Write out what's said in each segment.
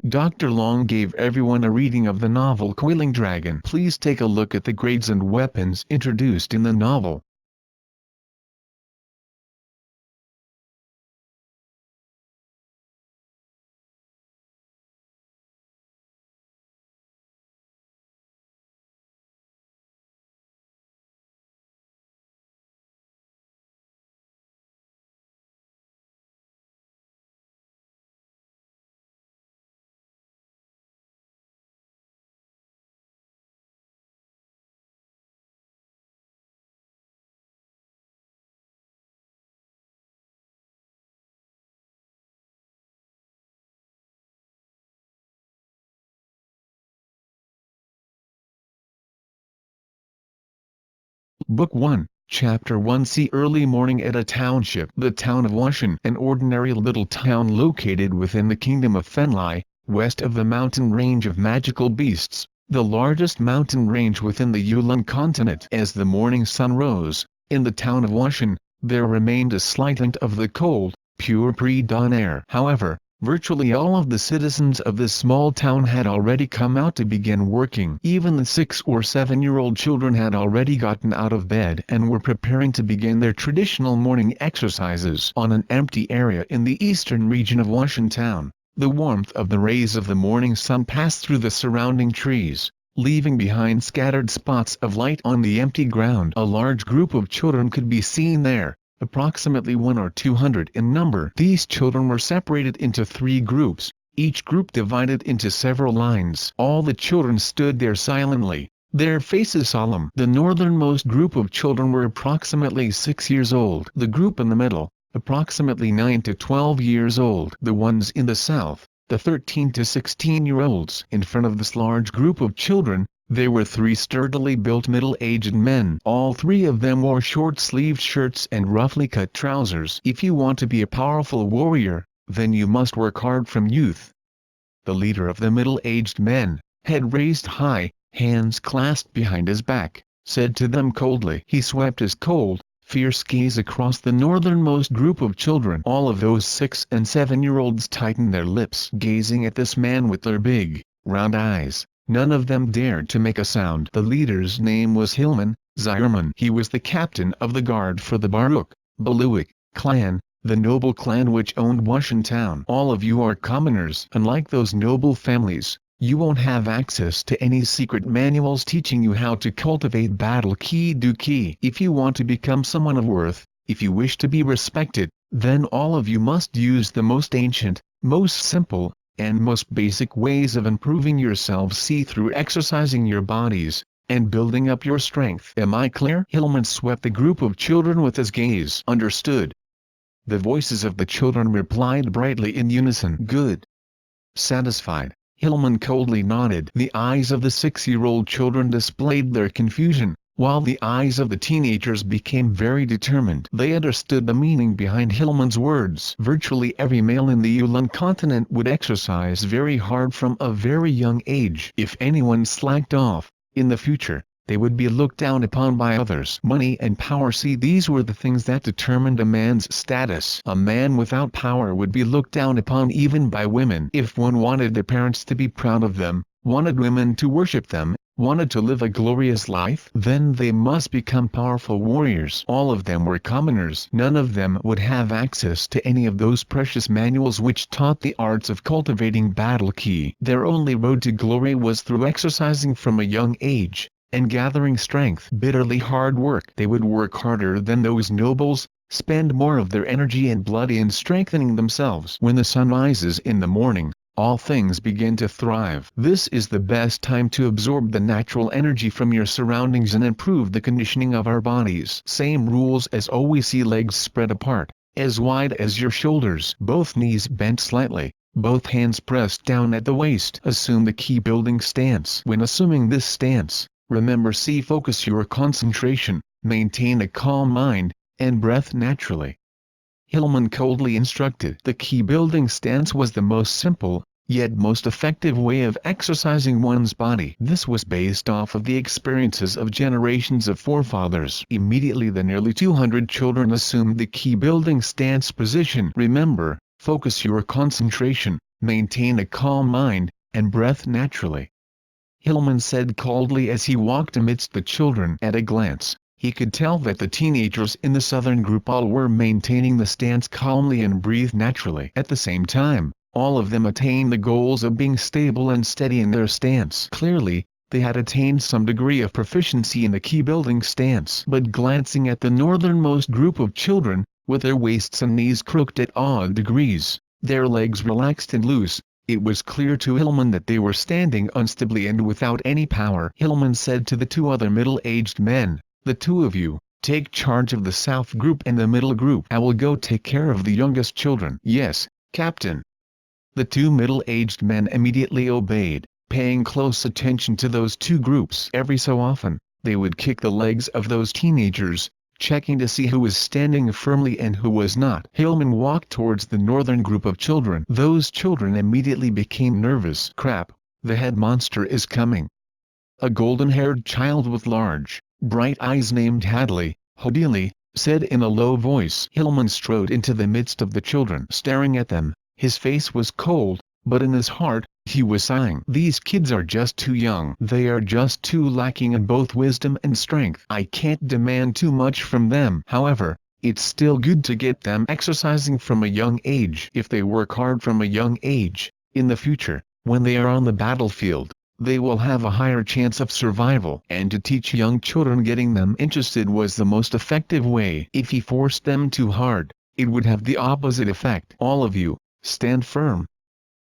Dr. Long gave everyone a reading of the novel Coiling Dragon. Please take a look at the grades and weapons introduced in the novel. Book 1, Chapter 1. See early morning at a township. The town of Washin, an ordinary little town located within the kingdom of Fenlai, west of the mountain range of magical beasts, the largest mountain range within the Yulin continent. As the morning sun rose, in the town of Washin, there remained a slight hint of the cold, pure pre-dawn air. However, virtually all of the citizens of this small town had already come out to begin working. Even the 6 or 7-year-old children had already gotten out of bed and were preparing to begin their traditional morning exercises. On an empty area in the eastern region of Washin town, the warmth of the rays of the morning sun passed through the surrounding trees, leaving behind scattered spots of light on the empty ground. A large group of children could be seen there, approximately 100 or 200 in number. These children were separated into 3 groups, each group divided into several lines. All the children stood there silently, their faces solemn. The northernmost group of children were approximately 6 years old. The group in the middle, approximately 9 to 12 years old. The ones in the south, the 13 to 16-year-olds. In front of this large group of children, there were 3 sturdily built middle-aged men. All 3 of them wore short-sleeved shirts and roughly cut trousers. If you want to be a powerful warrior, then you must work hard from youth. The leader of the middle-aged men, head raised high, hands clasped behind his back, said to them coldly. He swept his cold, fierce gaze across the northernmost group of children. All of those 6 and 7-year-olds tightened their lips, gazing at this man with their big, round eyes. None of them dared to make a sound. The leader's name was Hilman Zierman. He was the captain of the guard for the Baruch Baluik clan, the noble clan which owned Washin town. All of you are commoners. Unlike those noble families, you won't have access to any secret manuals teaching you how to cultivate battle ki do ki. If you want to become someone of worth, if you wish to be respected, then all of you must use the most ancient, most simple, and most basic ways of improving yourselves. See through exercising your bodies, and building up your strength. Am I clear? Hillman swept the group of children with his gaze. Understood. The voices of the children replied brightly in unison. Good. Satisfied, Hillman coldly nodded. The eyes of the 6-year-old children displayed their confusion, while the eyes of the teenagers became very determined. They understood the meaning behind Hillman's words. Virtually every male in the Yulin continent would exercise very hard from a very young age. If anyone slacked off, in the future, they would be looked down upon by others. Money and power. See, these were the things that determined a man's status. A man without power would be looked down upon even by women. If one wanted their parents to be proud of them, wanted women to worship them, wanted to live a glorious life, then they must become powerful warriors. All of them were commoners. None of them would have access to any of those precious manuals which taught the arts of cultivating battle ki. Their only road to glory was through exercising from a young age, and gathering strength. Bitterly hard work. They would work harder than those nobles, spend more of their energy and blood in strengthening themselves. When the sun rises in the morning, all things begin to thrive. This is the best time to absorb the natural energy from your surroundings and improve the conditioning of our bodies. Same rules as always. See legs spread apart, as wide as your shoulders. Both knees bent slightly, both hands pressed down at the waist. Assume the ki building stance. When assuming this stance, remember, focus your concentration, maintain a calm mind, and breath naturally. Hillman coldly instructed. The ki building stance was the most simple, yet most effective way of exercising one's body. This was based off of the experiences of generations of forefathers. Immediately the nearly 200 children assumed the ki building stance position. Remember, focus your concentration, maintain a calm mind, and breath naturally," Hillman said coldly as he walked amidst the children. At a glance, he could tell that the teenagers in the southern group all were maintaining the stance calmly and breathed naturally. At the same time, all of them attained the goals of being stable and steady in their stance. Clearly, they had attained some degree of proficiency in the key building stance. But glancing at the northernmost group of children, with their waists and knees crooked at odd degrees, their legs relaxed and loose, it was clear to Hillman that they were standing unstably and without any power. Hillman said to the two other middle-aged men, "The two of you, take charge of the south group and the middle group. I will go take care of the youngest children." "Yes, Captain." The two middle-aged men immediately obeyed, paying close attention to those two groups. Every so often, they would kick the legs of those teenagers, checking to see who was standing firmly and who was not. Hillman walked towards the northern group of children. Those children immediately became nervous. "Crap, the head monster is coming." A golden-haired child with large, bright eyes named Hadley, Hodili, said in a low voice. Hillman strode into the midst of the children. Staring at them, his face was cold, but in his heart, he was sighing. "These kids are just too young. They are just too lacking in both wisdom and strength. I can't demand too much from them. However, it's still good to get them exercising from a young age. If they work hard from a young age, in the future, when they are on the battlefield, they will have a higher chance of survival." And to teach young children, getting them interested was the most effective way. If he forced them too hard, it would have the opposite effect. "All of you, stand firm,"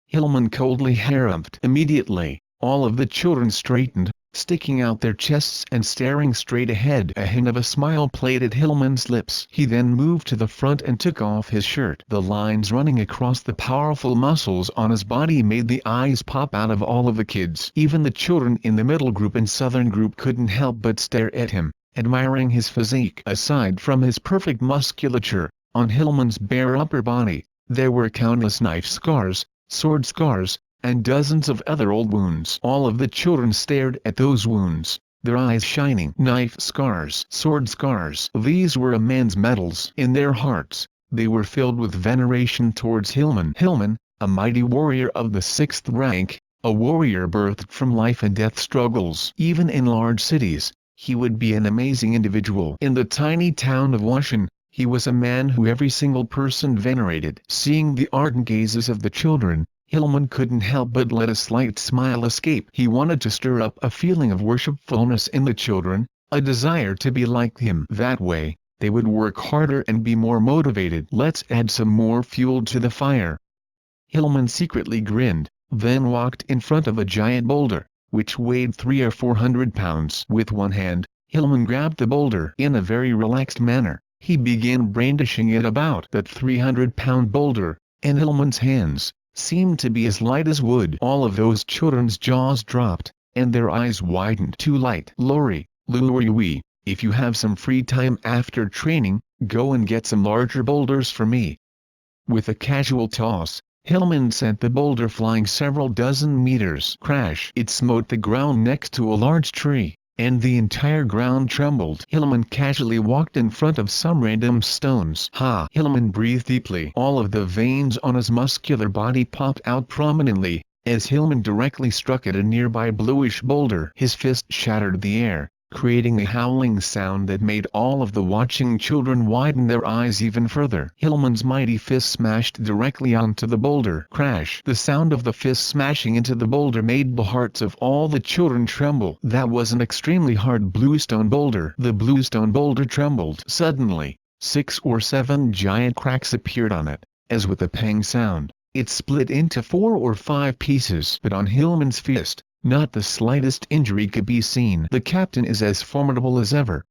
Hillman coldly harumphed. Immediately, all of the children straightened, sticking out their chests and staring straight ahead. A hint of a smile played at Hillman's lips. He then moved to the front and took off his shirt. The lines running across the powerful muscles on his body made the eyes pop out of all of the kids. Even the children in the middle group and southern group couldn't help but stare at him, admiring his physique. Aside from his perfect musculature, on Hillman's bare upper body, there were countless knife scars, sword scars, and dozens of other old wounds. All of the children stared at those wounds, their eyes shining. Knife scars, sword scars. These were a man's medals. In their hearts, they were filled with veneration towards Hillman. Hillman, a mighty warrior of the 6th rank, a warrior birthed from life and death struggles. Even in large cities, he would be an amazing individual. In the tiny town of Washington, he was a man who every single person venerated. Seeing the ardent gazes of the children, Hillman couldn't help but let a slight smile escape. He wanted to stir up a feeling of worshipfulness in the children, a desire to be like him. That way, they would work harder and be more motivated. "Let's add some more fuel to the fire." Hillman secretly grinned, then walked in front of a giant boulder, which weighed 300 or 400 pounds. With one hand, Hillman grabbed the boulder. In a very relaxed manner, he began brandishing it about. That 300-pound boulder, in Hillman's hands, seemed to be as light as wood. All of those children's jaws dropped, and their eyes widened. "Too light." "Lori, Louie, if you have some free time after training, go and get some larger boulders for me." With a casual toss, Hillman sent the boulder flying several dozen meters. Crash! It smote the ground next to a large tree, and the entire ground trembled. Hillman casually walked in front of some random stones. "Ha!" Hillman breathed deeply. All of the veins on his muscular body popped out prominently, as Hillman directly struck at a nearby bluish boulder. His fist shattered the air, creating a howling sound that made all of the watching children widen their eyes even further. Hillman's mighty fist smashed directly onto the boulder. Crash! The sound of the fist smashing into the boulder made the hearts of all the children tremble. That was an extremely hard bluestone boulder. The bluestone boulder trembled. Suddenly, 6 or 7 giant cracks appeared on it, as with a pang sound, it split into 4 or 5 pieces. But on Hillman's fist, not the slightest injury could be seen. "The captain is as formidable as ever."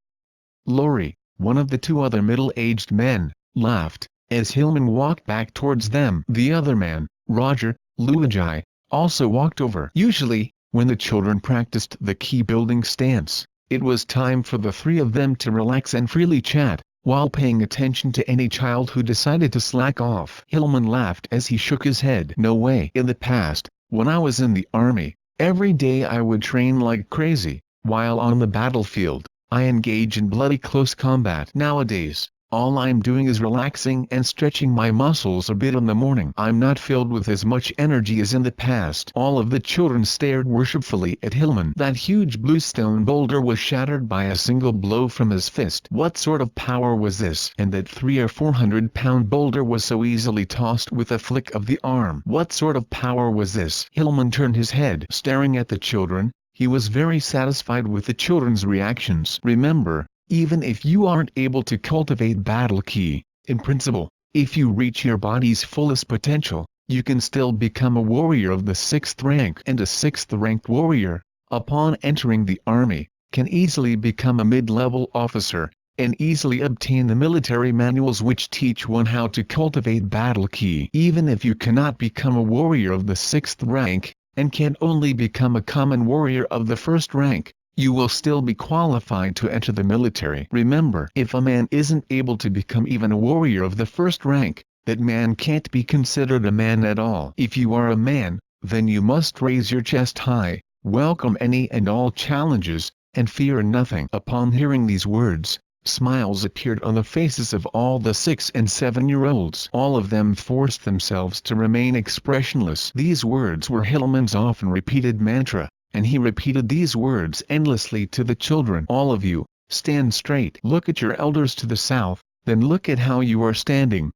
Lori, one of the two other middle-aged men, laughed, as Hillman walked back towards them. The other man, Roger, Luigi, also walked over. Usually, when the children practiced the key building stance, it was time for the three of them to relax and freely chat, while paying attention to any child who decided to slack off. Hillman laughed as he shook his head. "No way. In the past, when I was in the army, every day I would train like crazy. While on the battlefield, I engage in bloody close combat. Nowadays, All I'm doing is relaxing and stretching my muscles a bit in the morning. I'm not filled with as much energy as in the past." All of the children stared worshipfully at Hillman. That huge blue stone boulder was shattered by a single blow from his fist. What sort of power was this? And that 300 or 400 pound boulder was so easily tossed with a flick of the arm. What sort of power was this? Hillman turned his head, staring at the children. He was very satisfied with the children's reactions. Remember, even if you aren't able to cultivate Battle Ki, in principle, if you reach your body's fullest potential, you can still become a warrior of the 6th rank. And a 6th ranked warrior, upon entering the army, can easily become a mid-level officer, and easily obtain the military manuals which teach one how to cultivate Battle Ki. Even if you cannot become a warrior of the 6th rank, and can only become a common warrior of the 1st rank, you will still be qualified to enter the military. Remember, if a man isn't able to become even a warrior of the 1st rank, that man can't be considered a man at all. If you are a man, then you must raise your chest high, welcome any and all challenges, and fear nothing. Upon hearing these words, smiles appeared on the faces of all the 6 and 7-year-olds. All of them forced themselves to remain expressionless. These words were Hillman's often repeated mantra, and he repeated these words endlessly to the children. All of you, stand straight. Look at your elders to the south, then look at how you are standing.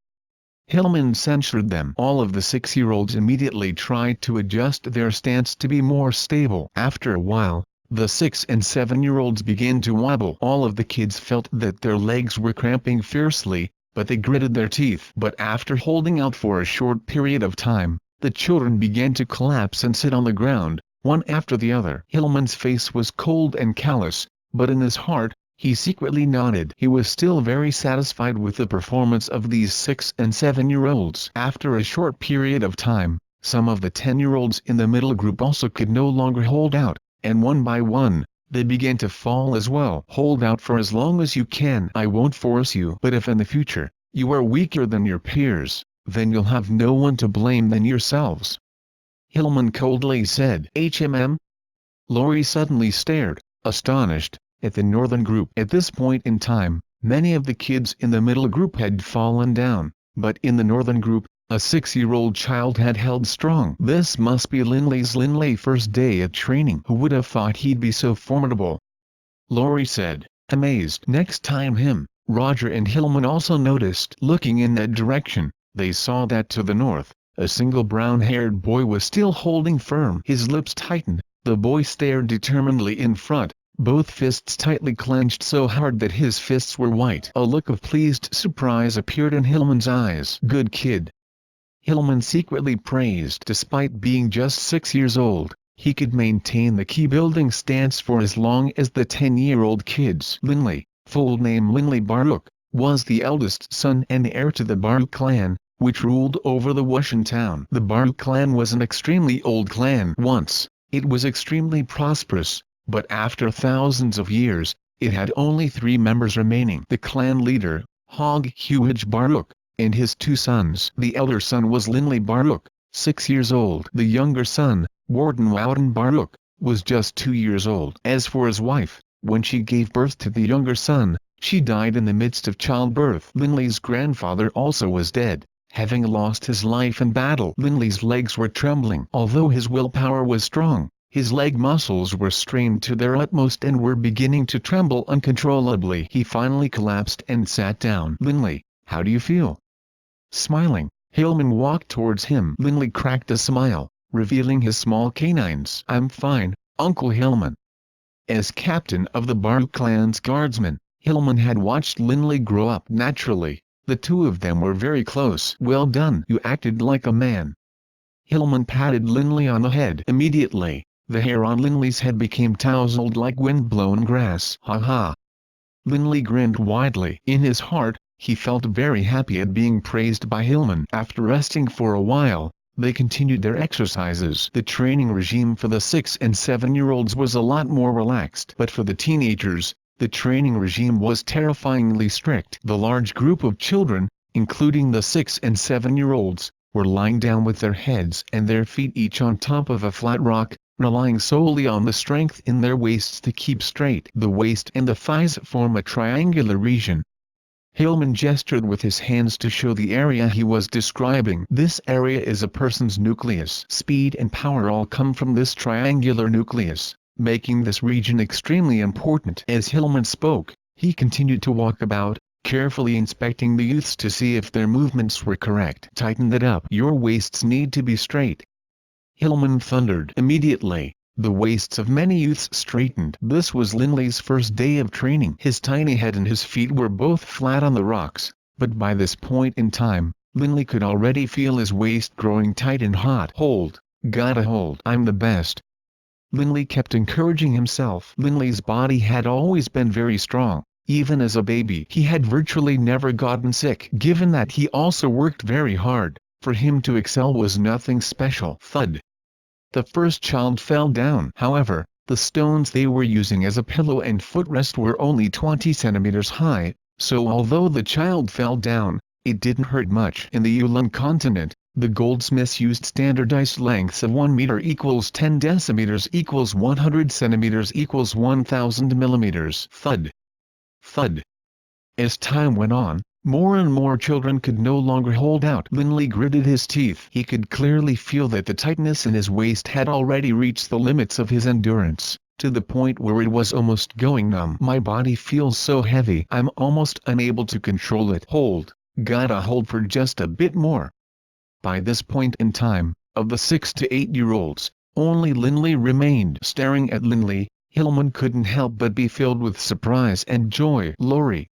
Hillman censured them. All of the 6-year-olds immediately tried to adjust their stance to be more stable. After a while, the 6 and 7-year-olds began to wobble. All of the kids felt that their legs were cramping fiercely, but they gritted their teeth. But after holding out for a short period of time, the children began to collapse and sit on the ground, one after the other. Hillman's face was cold and callous, but in his heart, he secretly nodded. He was still very satisfied with the performance of these 6 and 7-year-olds. After a short period of time, some of the 10-year-olds in the middle group also could no longer hold out, and one by one, they began to fall as well. Hold out for as long as you can. I won't force you. But if in the future, you are weaker than your peers, then you'll have no one to blame than yourselves. Hillman coldly said. Lori suddenly stared, astonished, at the northern group. At this point in time, many of the kids in the middle group had fallen down, but in the northern group, a 6-year-old child had held strong. This must be Linley's first day at training. Who would have thought he'd be so formidable? Lori said, amazed. Next time Roger and Hillman also noticed. Looking in that direction, they saw that to the north, a single brown-haired boy was still holding firm. His lips tightened, the boy stared determinedly in front, both fists tightly clenched so hard that his fists were white. A look of pleased surprise appeared in Hillman's eyes. Good kid. Hillman secretly praised. Despite being just 6 years old, he could maintain the key-building stance for as long as the 10-year-old kids. Linley, full name Linley Baruch, was the eldest son and heir to the Baruch clan, which ruled over the Wushan town. The Baruch clan was an extremely old clan. Once, it was extremely prosperous, but after thousands of years, it had only 3 members remaining. The clan leader, Hog Huij Baruch, and his 2 sons. The elder son was Linley Baruch, 6 years old. The younger son, Warden Wouden Baruch, was just 2 years old. As for his wife, when she gave birth to the younger son, she died in the midst of childbirth. Linley's grandfather also was dead, having lost his life in battle. Linley's legs were trembling. Although his willpower was strong, his leg muscles were strained to their utmost and were beginning to tremble uncontrollably. He finally collapsed and sat down. Linley, how do you feel? Smiling, Hillman walked towards him. Linley cracked a smile, revealing his small canines. I'm fine, Uncle Hillman. As captain of the Baruch clan's guardsmen, Hillman had watched Linley grow up. Naturally, the two of them were very close. Well done. You acted like a man. Hillman patted Linley on the head. Immediately, the hair on Linley's head became tousled like wind-blown grass. Ha ha. Linley grinned widely. In his heart, he felt very happy at being praised by Hillman. After resting for a while, they continued their exercises. The training regime for the 6 and 7-year-olds was a lot more relaxed. But for the teenagers, the training regime was terrifyingly strict. The large group of children, including the 6 and 7-year-olds, were lying down with their heads and their feet each on top of a flat rock, relying solely on the strength in their waists to keep straight. The waist and the thighs form a triangular region. Hillman gestured with his hands to show the area he was describing. This area is a person's nucleus. Speed and power all come from this triangular nucleus, making this region extremely important. As Hillman spoke, he continued to walk about, carefully inspecting the youths to see if their movements were correct. Tighten that up. Your waists need to be straight, Hillman thundered. Immediately, the waists of many youths straightened. This was Linley's first day of training. His tiny head and his feet were both flat on the rocks, but by this point in time, Linley could already feel his waist growing tight and hot. Hold, gotta hold. I'm the best. Linley kept encouraging himself. Linley's body had always been very strong. Even as a baby he had virtually never gotten sick. Given that he also worked very hard, for him to excel was nothing special. Thud. The first child fell down. However, the stones they were using as a pillow and footrest were only 20 centimeters high, so although the child fell down, it didn't hurt much. In the Yulan continent, the goldsmiths used standardized lengths of 1 meter equals 10 decimeters equals 100 centimeters equals 1000 millimeters. Thud. Thud. As time went on, more and more children could no longer hold out. Linley gritted his teeth. He could clearly feel that the tightness in his waist had already reached the limits of his endurance, to the point where it was almost going numb. My body feels so heavy. I'm almost unable to control it. Hold. Gotta hold for just a bit more. By this point in time, of the 6 to 8-year-olds, only Linley remained. Staring at Linley, Hillman couldn't help but be filled with surprise and joy. Lori.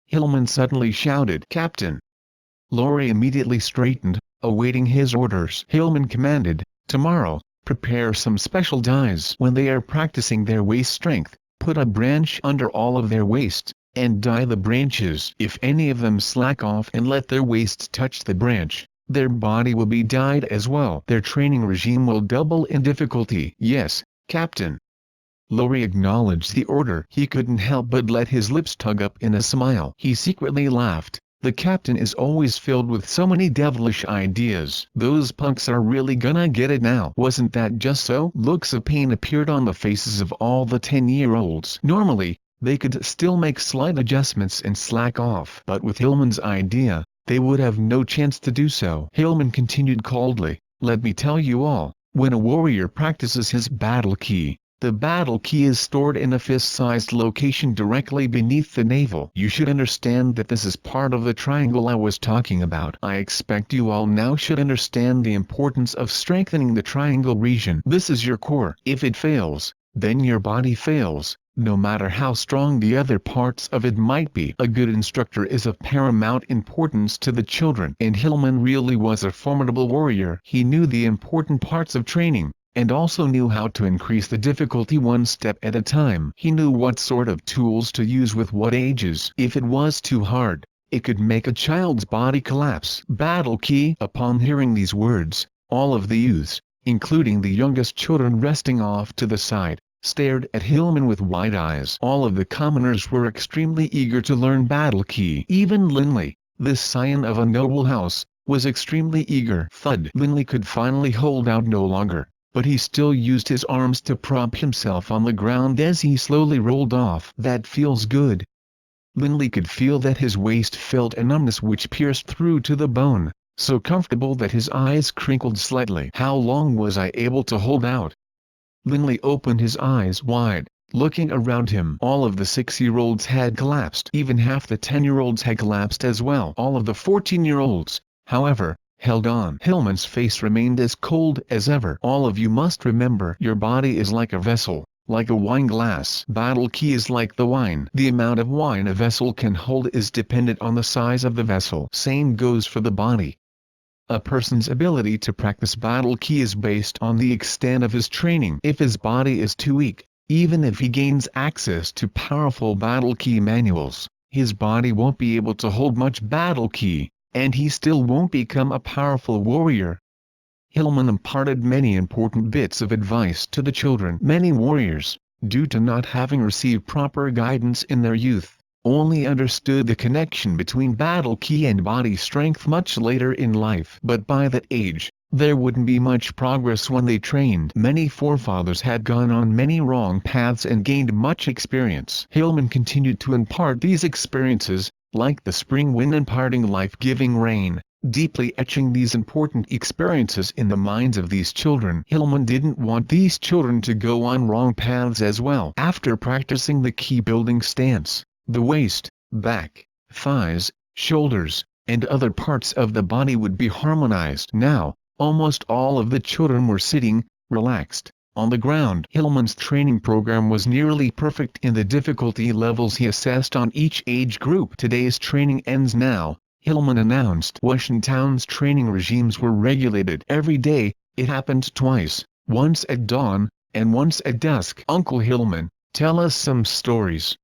Hillman suddenly shouted. Captain. Lori immediately straightened, awaiting his orders. Hillman commanded, tomorrow, prepare some special dies. When they are practicing their waist strength, put a branch under all of their waists, and die the branches. If any of them slack off and let their waists touch the branch, their body will be dyed as well. Their training regime will double in difficulty. Yes, Captain. Lori acknowledged the order. He couldn't help but let his lips tug up in a smile. He secretly laughed. The captain is always filled with so many devilish ideas. Those punks are really gonna get it now. Wasn't that just so? Looks of pain appeared on the faces of all the 10-year-olds. Normally, they could still make slight adjustments and slack off. But with Hillman's idea, they would have no chance to do so. Hillman continued coldly, let me tell you all, when a warrior practices his battle key, the battle key is stored in a fist-sized location directly beneath the navel. You should understand that this is part of the triangle I was talking about. I expect you all now should understand the importance of strengthening the triangle region. This is your core. If it fails, then your body fails, no matter how strong the other parts of it might be. A good instructor is of paramount importance to the children. And Hillman really was a formidable warrior. He knew the important parts of training, and also knew how to increase the difficulty one step at a time. He knew what sort of tools to use with what ages. If it was too hard, it could make a child's body collapse. Battle key. Upon hearing these words, all of the youths, including the youngest children resting off to the side, stared at Hillman with wide eyes. All of the commoners were extremely eager to learn battle key. Even Linley, this scion of a noble house, was extremely eager. Thud. Linley could finally hold out no longer, but he still used his arms to prop himself on the ground as he slowly rolled off. That feels good. Linley could feel that his waist felt a numbness which pierced through to the bone, so comfortable that his eyes crinkled slightly. How long was I able to hold out? Linley opened his eyes wide, looking around him. All of the 6-year-olds had collapsed. Even half the 10-year-olds had collapsed as well. All of the 14-year-olds, however, held on. Hillman's face remained as cold as ever. All of you must remember, your body is like a vessel, like a wine glass. Battle key is like the wine. The amount of wine a vessel can hold is dependent on the size of the vessel. Same goes for the body. A person's ability to practice battle key is based on the extent of his training. If his body is too weak, even if he gains access to powerful battle key manuals, his body won't be able to hold much battle key, and he still won't become a powerful warrior. Hillman imparted many important bits of advice to the children. Many warriors, due to not having received proper guidance in their youth, only understood the connection between battle key and body strength much later in life. But by that age, there wouldn't be much progress when they trained. Many forefathers had gone on many wrong paths and gained much experience. Hillman continued to impart these experiences, like the spring wind imparting life-giving rain, deeply etching these important experiences in the minds of these children. Hillman didn't want these children to go on wrong paths as well. After practicing the key building stance, the waist, back, thighs, shoulders, and other parts of the body would be harmonized. Now, almost all of the children were sitting, relaxed, on the ground. Hillman's training program was nearly perfect in the difficulty levels he assessed on each age group. Today's training ends now, Hillman announced. Washington Town's training regimes were regulated every day. It happened twice, once at dawn, and once at dusk. Uncle Hillman, tell us some stories.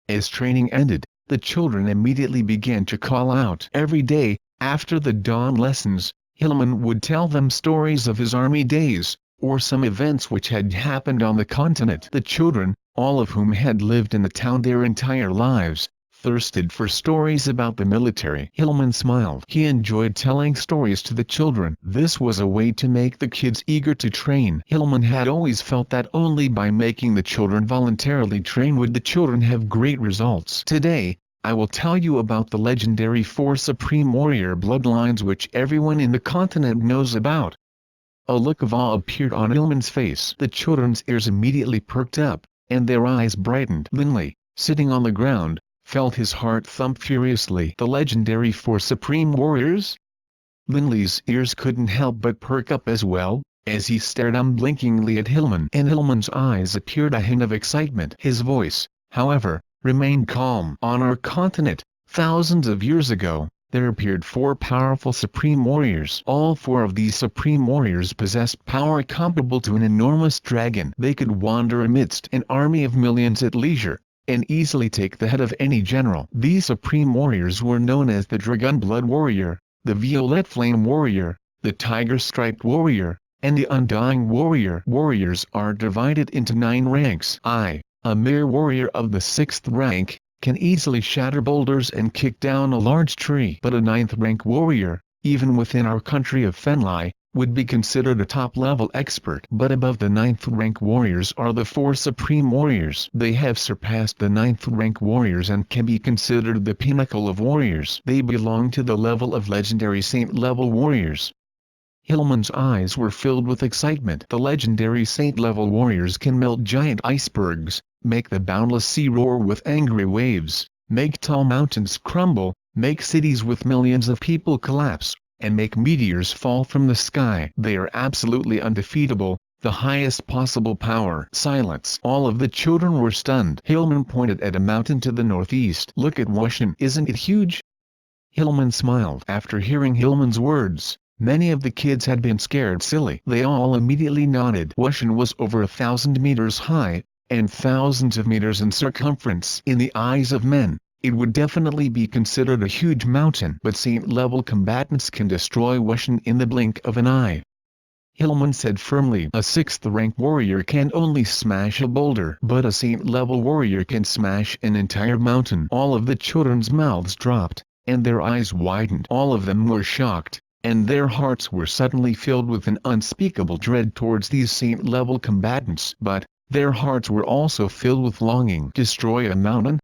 As training ended, the children immediately began to call out. Every day, after the dawn lessons, Hillman would tell them stories of his army days, or some events which had happened on the continent. The children, all of whom had lived in the town their entire lives, thirsted for stories about the military. Hillman smiled. He enjoyed telling stories to the children. This was a way to make the kids eager to train. Hillman had always felt that only by making the children voluntarily train would the children have great results. Today, I will tell you about the legendary 4 supreme warrior bloodlines which everyone in the continent knows about. A look of awe appeared on Hillman's face. The children's ears immediately perked up, and their eyes brightened. Linley, sitting on the ground, felt his heart thump furiously. The legendary 4 supreme warriors? Linley's ears couldn't help but perk up as well, as he stared unblinkingly at Hillman. In Hillman's eyes appeared a hint of excitement. His voice, however, remained calm. On our continent, thousands of years ago, there appeared 4 powerful supreme warriors. All 4 of these supreme warriors possessed power comparable to an enormous dragon. They could wander amidst an army of millions at leisure, and easily take the head of any general. These supreme warriors were known as the Dragon Blood Warrior, the Violet Flame Warrior, the Tiger Striped Warrior, and the Undying Warrior. Warriors are divided into 9 ranks. I, a mere warrior of the 6th rank, can easily shatter boulders and kick down a large tree. But a 9th rank warrior, even within our country of Fenlai, would be considered a top-level expert. But above the 9th rank warriors are the 4 supreme warriors. They have surpassed the 9th rank warriors and can be considered the pinnacle of warriors. They belong to the level of legendary saint-level warriors. Hillman's eyes were filled with excitement. The legendary saint-level warriors can melt giant icebergs, make the boundless sea roar with angry waves, make tall mountains crumble, make cities with millions of people collapse, and make meteors fall from the sky. They are absolutely undefeatable, the highest possible power. Silence. All of the children were stunned. Hillman pointed at a mountain to the northeast. Look at Washington. Isn't it huge? Hillman smiled. After hearing Hillman's words, many of the kids had been scared silly. They all immediately nodded. Washington was over 1,000 meters high, and thousands of meters in circumference. In the eyes of men, it would definitely be considered a huge mountain. But saint-level combatants can destroy Washington in the blink of an eye. Hillman said firmly. A 6th rank warrior can only smash a boulder, but a saint-level warrior can smash an entire mountain. All of the children's mouths dropped, and their eyes widened. All of them were shocked, and their hearts were suddenly filled with an unspeakable dread towards these saint-level combatants. But their hearts were also filled with longing. Destroy a mountain?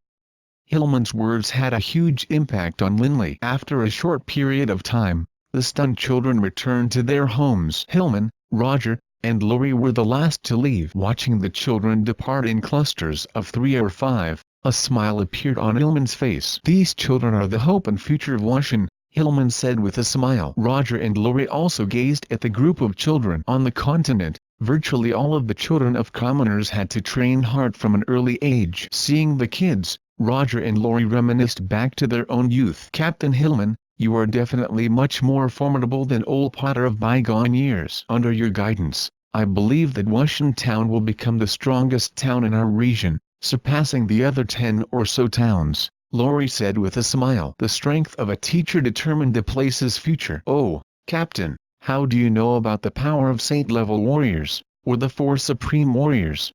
Hillman's words had a huge impact on Linley. After a short period of time, the stunned children returned to their homes. Hillman, Roger, and Lori were the last to leave. Watching the children depart in clusters of 3 or 5, a smile appeared on Hillman's face. These children are the hope and future of Washington, Hillman said with a smile. Roger and Lori also gazed at the group of children. On the continent, virtually all of the children of commoners had to train hard from an early age. Seeing the kids, Roger and Lori reminisced back to their own youth. Captain Hillman, you are definitely much more formidable than old Potter of bygone years. Under your guidance, I believe that Washington Town will become the strongest town in our region, surpassing the other 10 or so towns, Lori said with a smile. The strength of a teacher determined the place's future. Oh, Captain, how do you know about the power of saint-level warriors, or the 4 supreme warriors?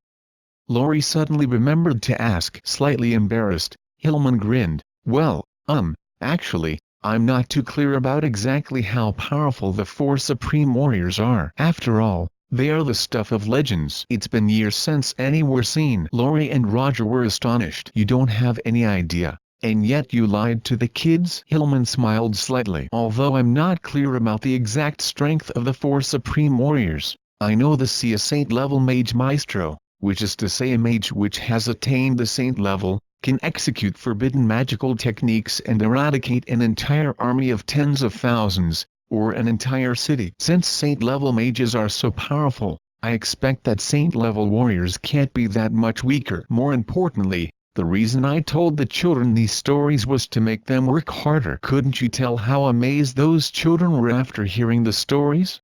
Lori suddenly remembered to ask. Slightly embarrassed, Hillman grinned. Well, actually, I'm not too clear about exactly how powerful the 4 supreme warriors are. After all, they are the stuff of legends. It's been years since any were seen. Lori and Roger were astonished. You don't have any idea, And yet you lied to the kids? Hillman smiled slightly. Although I'm not clear about the exact strength of the 4 supreme warriors, I know the see a saint level mage maestro, which is to say a mage which has attained the saint level, can execute forbidden magical techniques and eradicate an entire army of tens of thousands, or an entire city. Since saint-level mages are so powerful, I expect that saint-level warriors can't be that much weaker. More importantly, the reason I told the children these stories was to make them work harder. Couldn't you tell how amazed those children were after hearing the stories?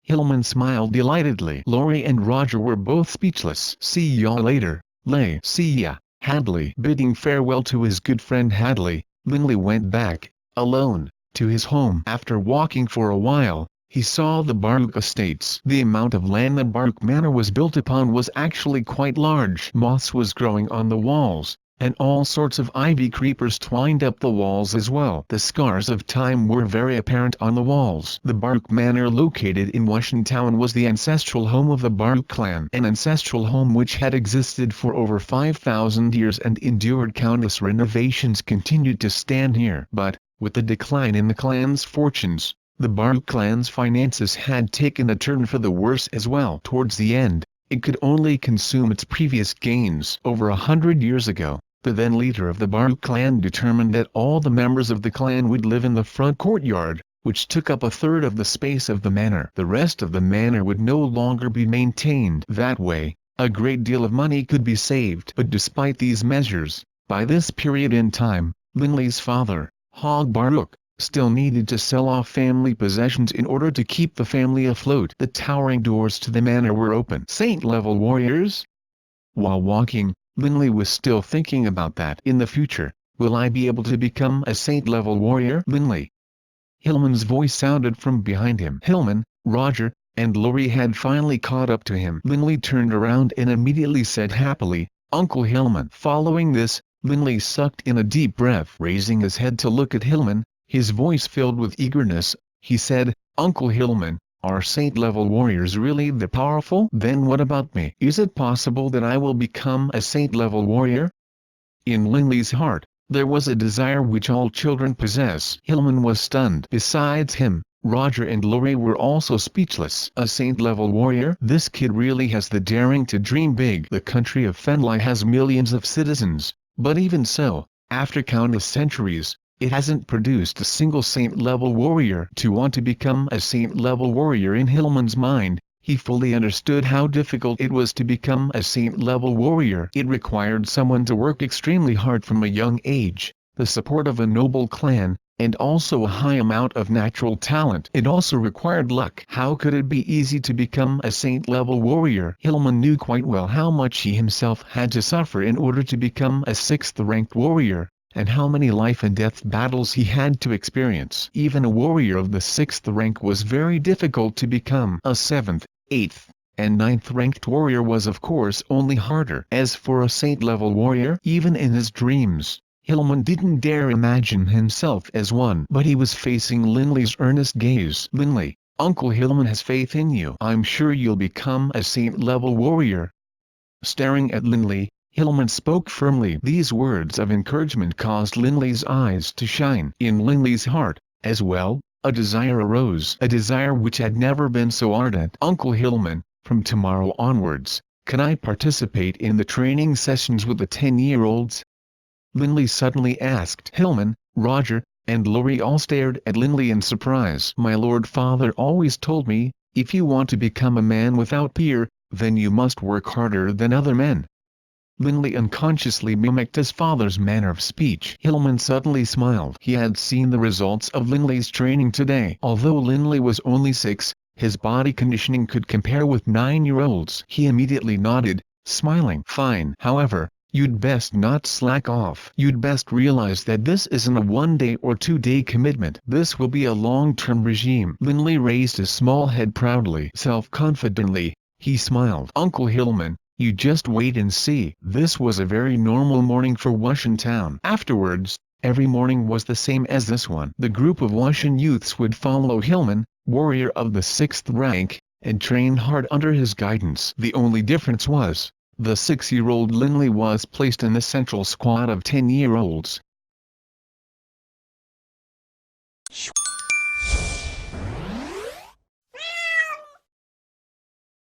Hillman smiled delightedly. Lori and Roger were both speechless. See y'all later, Lay. See ya, Hadley. Bidding farewell to his good friend Hadley, Linley went back, alone, to his home. After walking for a while, he saw the Baruch estates. The amount of land the Baruch manor was built upon was actually quite large. Moss was growing on the walls, and all sorts of ivy creepers twined up the walls as well. The scars of time were very apparent on the walls. The Baruch manor located in Washington Town was the ancestral home of the Baruch clan. An ancestral home which had existed for over 5,000 years and endured countless renovations continued to stand here. But, with the decline in the clan's fortunes, the Baruch clan's finances had taken a turn for the worse as well. Towards the end, it could only consume its previous gains. Over 100 years ago, the then leader of the Baruch clan determined that all the members of the clan would live in the front courtyard, which took up a third of the space of the manor. The rest of the manor would no longer be maintained. That way, a great deal of money could be saved. But despite these measures, by this period in time, Linley's father, Hog Baruch, still needed to sell off family possessions in order to keep the family afloat. The towering doors to the manor were open. Saint-level warriors? While walking, Linley was still thinking about that. In the future, will I be able to become a saint-level warrior? Linley. Hillman's voice sounded from behind him. Hillman, Roger, and Lori had finally caught up to him. Linley turned around and immediately said happily, Uncle Hillman. Following this, Linley sucked in a deep breath. Raising his head to look at Hillman, his voice filled with eagerness, he said, Uncle Hillman, are saint-level warriors really that powerful? Then what about me? Is it possible that I will become a saint-level warrior? In Linley's heart, there was a desire which all children possess. Hillman was stunned. Besides him, Roger and Lori were also speechless. A saint-level warrior? This kid really has the daring to dream big. The country of Fenlai has millions of citizens, but even so, after countless centuries, it hasn't produced a single saint-level warrior. To want to become a saint-level warrior in Hillman's mind, he fully understood how difficult it was to become a saint-level warrior. It required someone to work extremely hard from a young age, the support of a noble clan, and also a high amount of natural talent. It also required luck. How could it be easy to become a saint-level warrior? Hillman knew quite well how much he himself had to suffer in order to become a 6th-ranked warrior, and how many life-and-death battles he had to experience. Even a warrior of the 6th rank was very difficult to become. A 7th, 8th, and 9th-ranked warrior was of course only harder. As for a saint-level warrior, even in his dreams, Hillman didn't dare imagine himself as one. But he was facing Linley's earnest gaze. Linley, Uncle Hillman has faith in you. I'm sure you'll become a saint-level warrior. Staring at Linley, Hillman spoke firmly. These words of encouragement caused Linley's eyes to shine. In Linley's heart, as well, a desire arose. A desire which had never been so ardent. Uncle Hillman, from tomorrow onwards, can I participate in the training sessions with the 10-year-olds? Linley suddenly asked. Hillman, Roger, and Lori all stared at Linley in surprise. My Lord Father always told me, if you want to become a man without peer, then you must work harder than other men. Linley unconsciously mimicked his father's manner of speech. Hillman suddenly smiled. He had seen the results of Linley's training today. Although Linley was only 6, his body conditioning could compare with 9-year-olds. He immediately nodded, smiling. Fine. However, you'd best not slack off. You'd best realize that this isn't a 1-day or 2-day commitment. This will be a long-term regime. Linley raised his small head proudly. Self-confidently, he smiled. Uncle Hillman, you just wait and see. This was a very normal morning for Washington Town. Afterwards, every morning was the same as this one. The group of Washington youths would follow Hillman, warrior of the 6th rank, and train hard under his guidance. The only difference was, the 6-year-old Linley was placed in the central squad of 10-year-olds,